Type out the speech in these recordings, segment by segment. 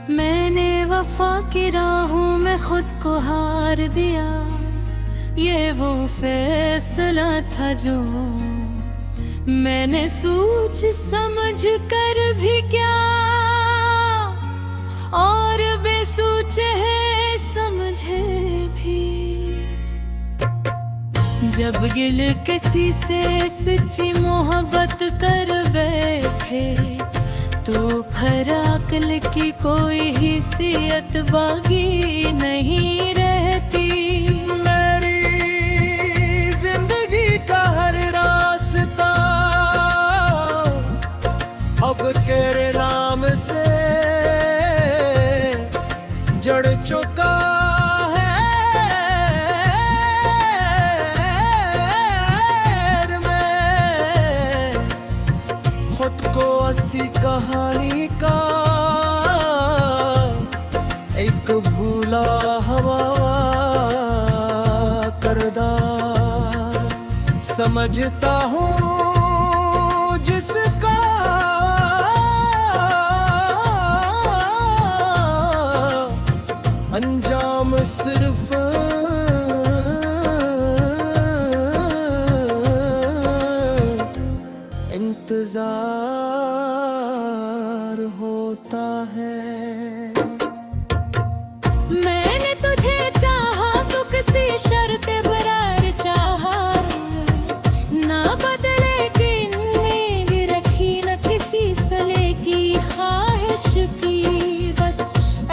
मैंने वफा की राहों में खुद को हार दिया। ये वो फैसला था जो मैंने सोच समझ कर भी क्या, और बेसोच है समझे भी। जब गिल किसी से सच्ची मोहब्बत कर बैठे तो फराकल की कोई हिस्सियत बाकी नहीं रहती। मेरी जिंदगी का हर रास्ता अब तेरे नाम से जड़ चुका है। मैं खुद को अस्सी कहानी का एक भूला हुआ किरदार समझता हूँ, जिसका अंजाम सिर्फ इंतजार होता है। मैंने तुझे चाहा तो किसी शर्त बरार चाहा, ना बदले दिन में रखी न किसी सले की ख्वाहिश की। बस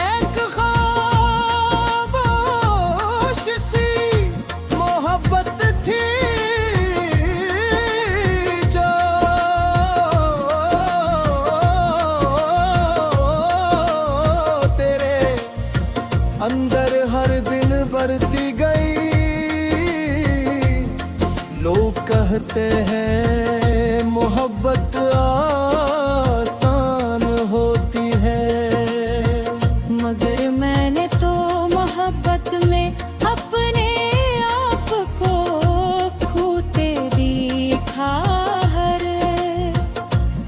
एक ख्वाबोश सी मोहब्बत थी जो तेरे अंदर हर दिन बढ़ती गई। लोग कहते हैं मोहब्बत आसान होती है, मगर मैंने तो मोहब्बत में अपने आप को खोते देखा।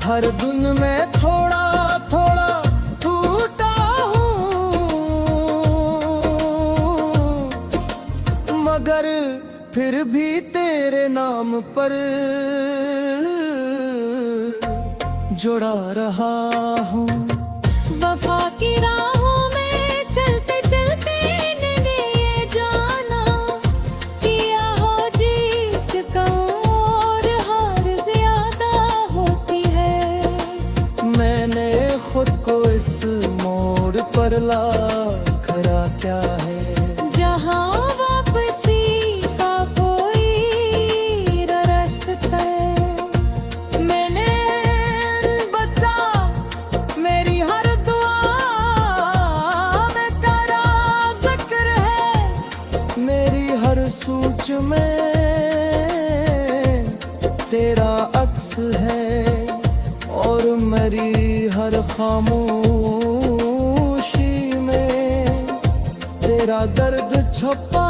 हर दिन में थोड़ा थोड़ा टूटा हूँ, मगर फिर भी तेरे नाम पर जुड़ा रहा हूँ। वफा की राहों में चलते चलते मैंने ये जाना, किया हो जीत कम और हार ज्यादा होती है। मैंने खुद को इस मोड़ पर ला खड़ा क्या है, जहाँ वापसी का कोई रास्ता है। मैंने बचा मेरी हर दुआ में तेरा जिक्र है। मेरी हर सोच में तेरा अक्स है, और मेरी हर खामोशी में तेरा दर्द छुपा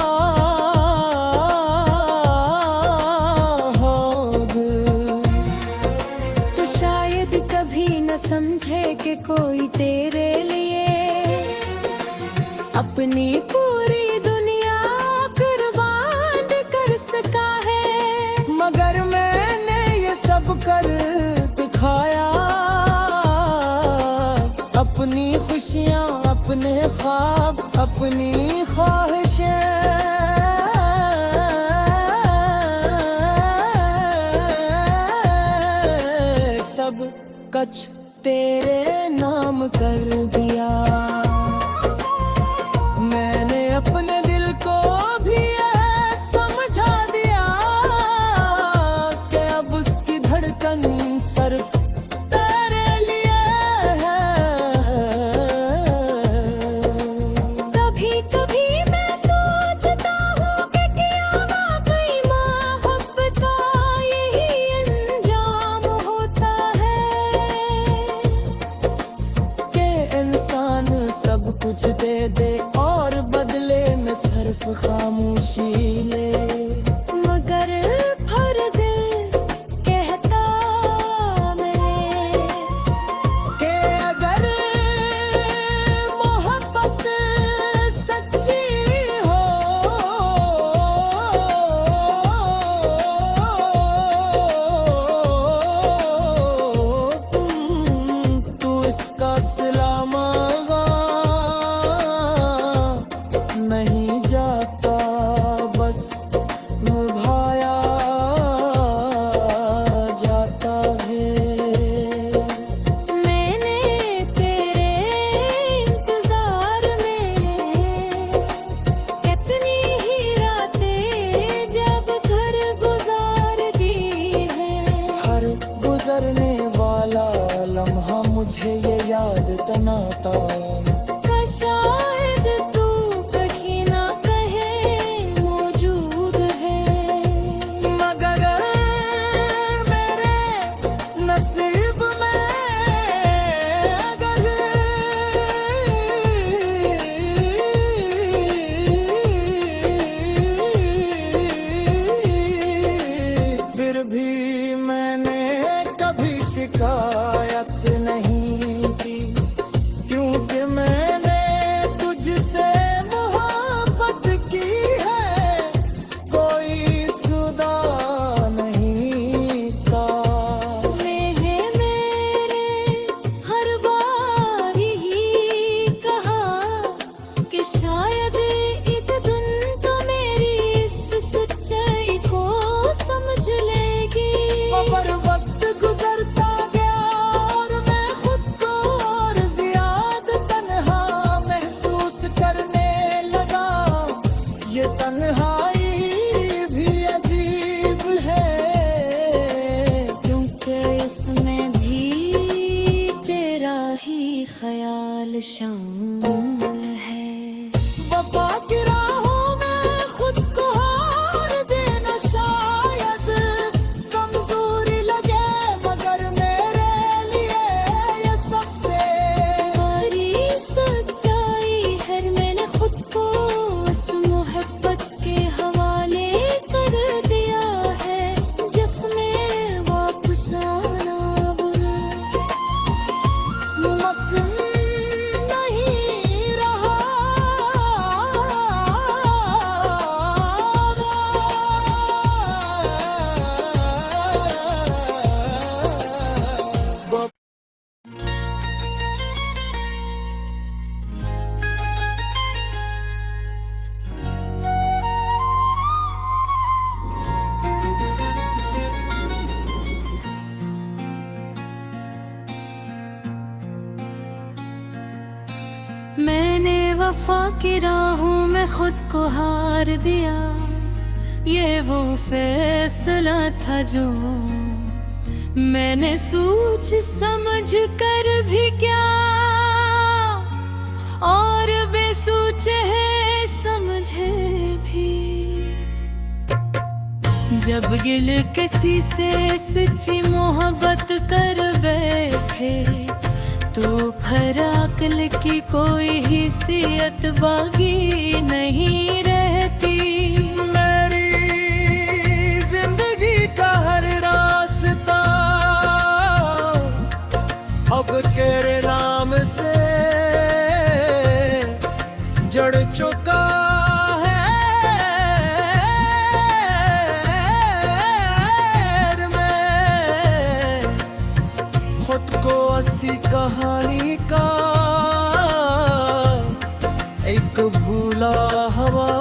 है। तो शायद कभी न समझे कि कोई तेरे लिए अपनी पूरी दुनिया कुर्बान कर सका है। मगर मैंने ये सब कर दिखाया, अपनी खुशियाँ, अपने ख्वाब, अपनी ख्वाहिशें सब कुछ तेरे नाम कर दिया। मैंने अपने दिल को भी ये समझा दिया कि अब उसकी धड़कन सिर्फ तेरे लिए है। कभी कभी मैं सोचता हूँ कि क्या वाकई मोहब्बत का यही अंजाम होता है, कि इंसान सब कुछ दे दे और बदले में सिर्फ खामोशी ले। मगर हर दिल कहता मैं कि अगर रहे ये याद तनाता का शायद तू कहीं ना कहीं मौजूद है, मगर मेरे नसीब में अगर फिर भी मैंने कभी शिकायत नहीं की, क्योंकि मैंने तुझसे मोहब्बत की है, कोई सुदा नहीं था। मेरे हर बार ही कहा कि शायद एक दिन तो मेरी इस सच्चाई को समझ लेगी। पर वक्त गुजरता गया और मैं खुद को और ज्यादा तन्हा महसूस करने लगा। ये तन्हाई भी अजीब है, क्योंकि इसमें भी तेरा ही ख्याल शामिल है। वफा की राहों में खुद को हार देना शायद कमजोरी लगे, मगर मेरे लिए ये सबसे बड़ी सच्चाई है। मैंने खुद को उस मोहब्बत के हवाले कर दिया है जिसमें वापस आना बुरा मुमकिन नहीं रहा। मैंने वफा की राहों में खुद को हार दिया, ये वो फैसला था जो मैंने सोच समझ कर भी क्या, और बेसोच है समझे भी। जब गिल किसी से सच्ची मोहब्बत कर बैठे तो फराकल की कोई हिस्सियत बाकी नहीं रहती। मेरी जिंदगी का हर रास्ता अब तेरे नाम से जड़ चुका है। मैं खुद को अस्सी कहानी का एक भूला हवा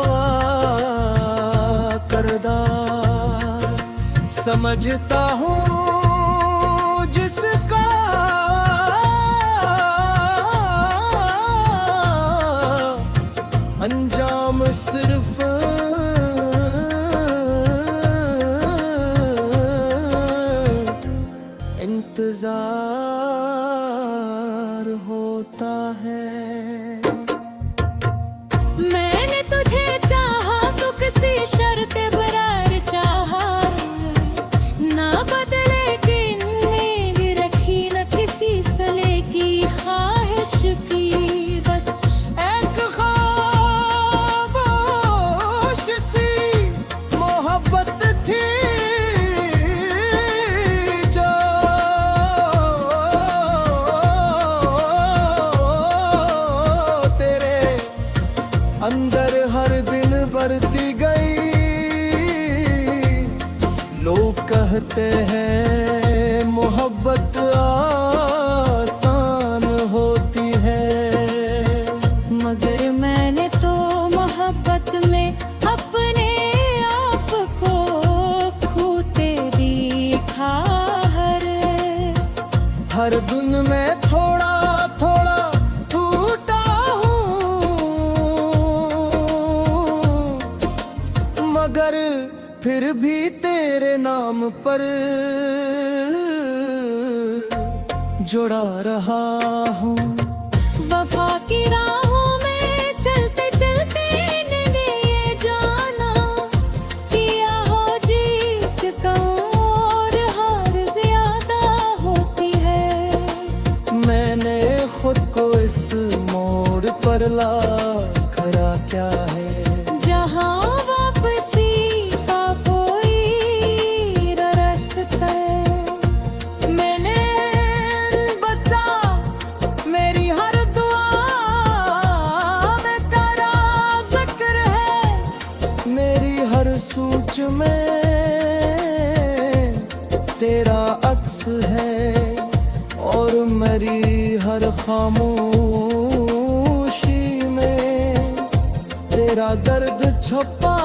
करदार समझता हूँ, जिसका अंजाम सिर्फ इंतजार होता है। मैंने तुझे चाहा तो किसी शर्त बरार चाहा, ना बदले दिन मेरी रखी न किसी सले की ख्वाहिश की। बस एक खामोश सी मोहब्बत थी जो तेरे अंदर हर दिन बढ़ती गई। लोग कहते हैं मोहब्बत आसान होती है, मगर मैंने तो मोहब्बत में अपने आप को खोते देखा। हर दिन में थोड़ा थोड़ा टूटा हूँ, मगर फिर भी तेरे नाम पर जुड़ा रहा हूँ। वफा की राहों में चलते चलते मैंने ये जाना, किया हो जीत कम और हार ज्यादा होती है। मैंने खुद को इस मोड़ पर ला खरा क्या है, जहाँ वापसी का कोई रास्ता है। मैंने बचा मेरी हर दुआ में तेरा जिक्र है, मेरी हर सोच में तेरा अक्स है, और मेरी हर खामोशी में तेरा दर्द छुपा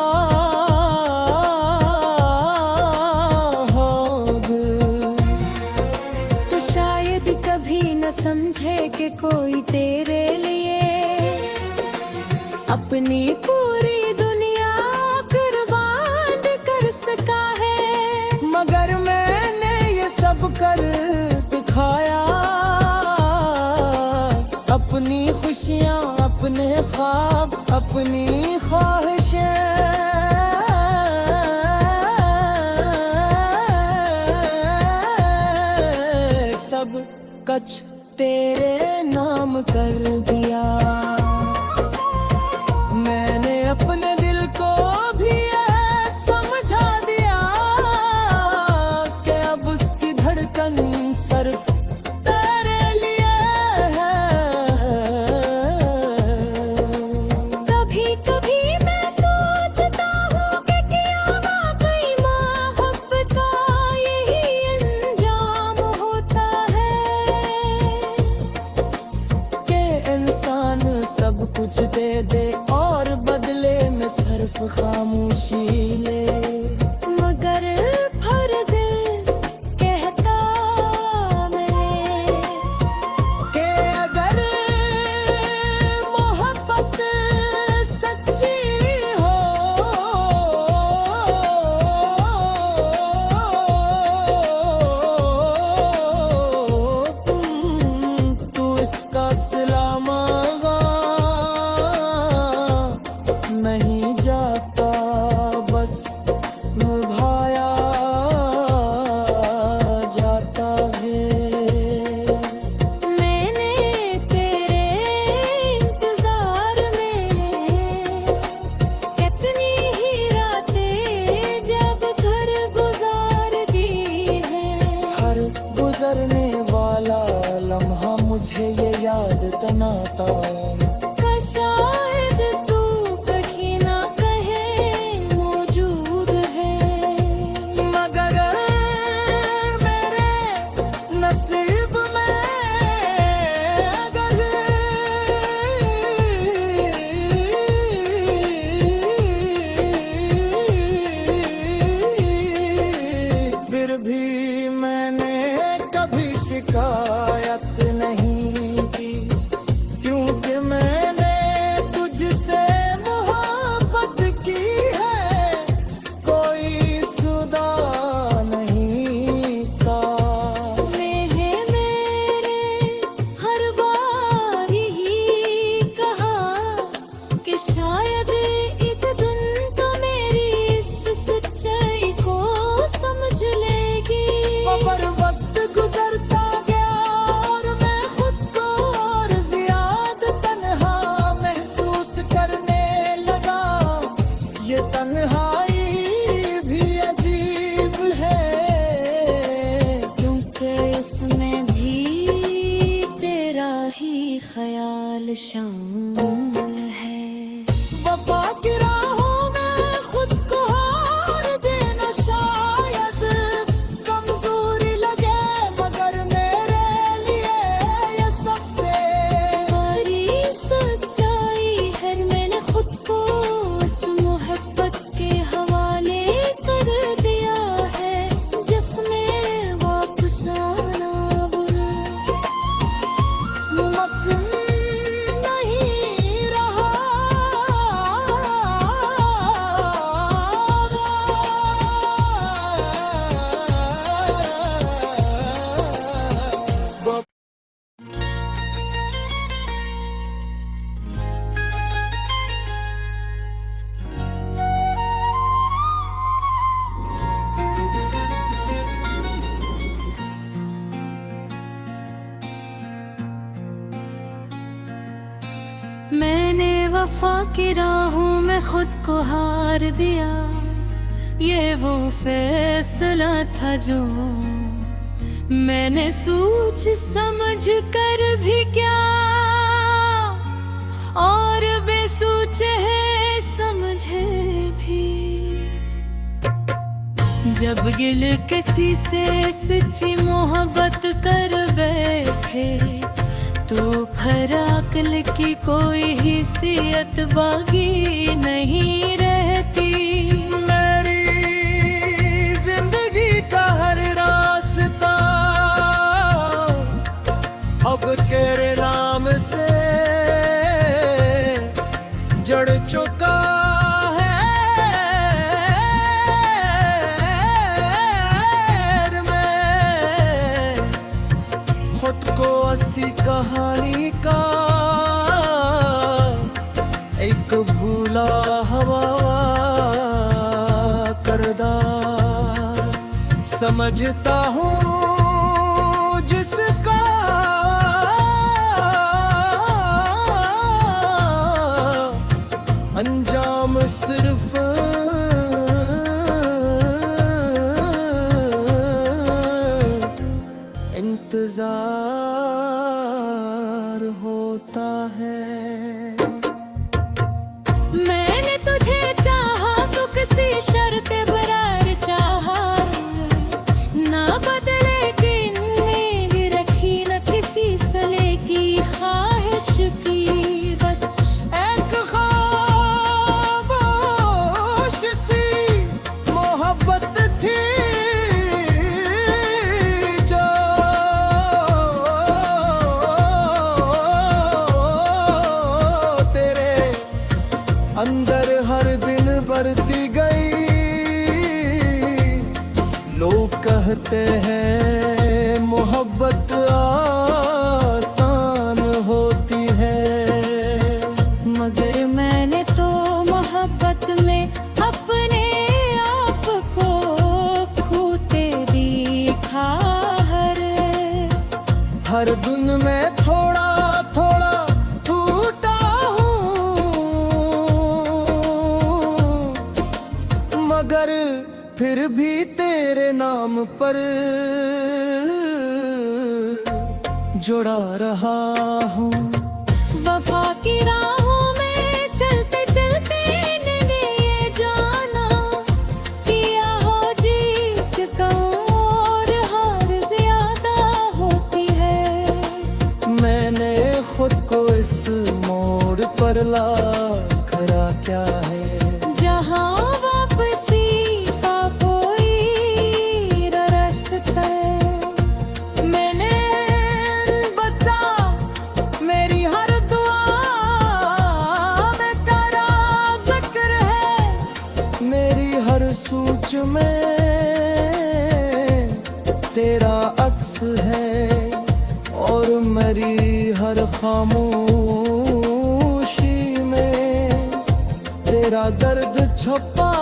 है। तो शायद कभी न समझे कि कोई तेरे लिए अपनी पूरी दुनिया कुर्बान कर सका है। मगर मैंने ये सब कर दिखाया, अपनी खुशियाँ, अपने ख्वाब, अपनी ख्वाहिशें सब कुछ तेरे नाम कर दिया। मैंने अपने दिल को भी ये समझा दिया कि अब उसकी धड़कन सिर्फ तेरे लिए है। कभी कभी मैं सोचता हूँ कि क्या वाकई मोहब्बत का यही अंजाम होता है, कि इंसान सब कुछ दे दे और बदले में सिर्फ खामोशी ले। मगर हर दिल कहता मैं कि अगर मोहब्बत सच्ची हो तू इसका सिला मांगा नहीं जाता, बस निभाया जाता है। मैंने तेरे इंतजार में कितनी ही रातें जब घर गुजार दी है। हर गुजरने वाला लम्हा मुझे ये याद तनाता का शायद तू कहीं ना कहीं मौजूद है। मगर मेरे नसीब में अगर फिर भी मैंने कभी शिकायत नहीं की, क्योंकि मैंने तुझसे मोहब्बत की है, कोई सुदा नहीं था। मेरे हर बार ही कहा कि शायद एक दिन तो मेरी इस सच्चाई को समझ लेगी। पर वक्त गुजरता गया और मैं खुद को और ज्यादा तन्हा महसूस करने लगा। ये तन्हाई भी अजीब है, क्योंकि इसमें भी तेरा ही ख्याल शामिल है। वफा की राहों में खुद को हार देना शायद कमजोरी लगे, मगर मेरे लिए ये सबसे बड़ी सच्चाई है। मैंने खुद को उस मोहब्बत के हवाले कर दिया है, जिसमें वापस आना बुरा मुमकिन नहीं मैंने वफा की राहों में खुद को हार दिया, ये वो फैसला था जो मैंने सोच समझ कर भी क्या, और बेसोच है समझे भी। जब गिल किसी से सच्ची मोहब्बत कर बैठे, तो फराकल की कोई हिस्सियत बाकी नहीं रहती। मेरी जिंदगी का हर रास्ता अब तेरे नाम से जड़ चुका है। मैं खुद को अस्सी कहानी का एक भूला हवा करदार समझता हूँ, जिसका अंजाम सिर्फ इंतजार होता है। मैंने तुझे चाहा तो किसी शर्त बरार चाहा, ना बदलेगी मेरी रखी न किसी सले की ख्वाहिश की। बस एक ख्वाबोश सी मोहब्बत थी जो तेरे अंदर हर दिन बढ़ती गई। लोग कहते हैं मोहब्बत आसान होती है, मगर मैंने तो मोहब्बत में अपने आप को खोते देखा। हर दिन में थोड़ा थोड़ा टूटा हूँ, मगर फिर भी तेरे नाम पर जुड़ा रहा हूँ। वफा की राहों में चलते चलते मैंने ये जाना, किया हो जीत कम और हार ज्यादा होती है। मैंने खुद को इस मोड़ पर ला खरा क्या है, जहाँ वापसी का कोई रास्ता है। मैंने बचा मेरी हर दुआ में तेरा जिक्र है, मेरी हर सोच में तेरा अक्स है, और मेरी हर खामोशी में तेरा दर्द छुपा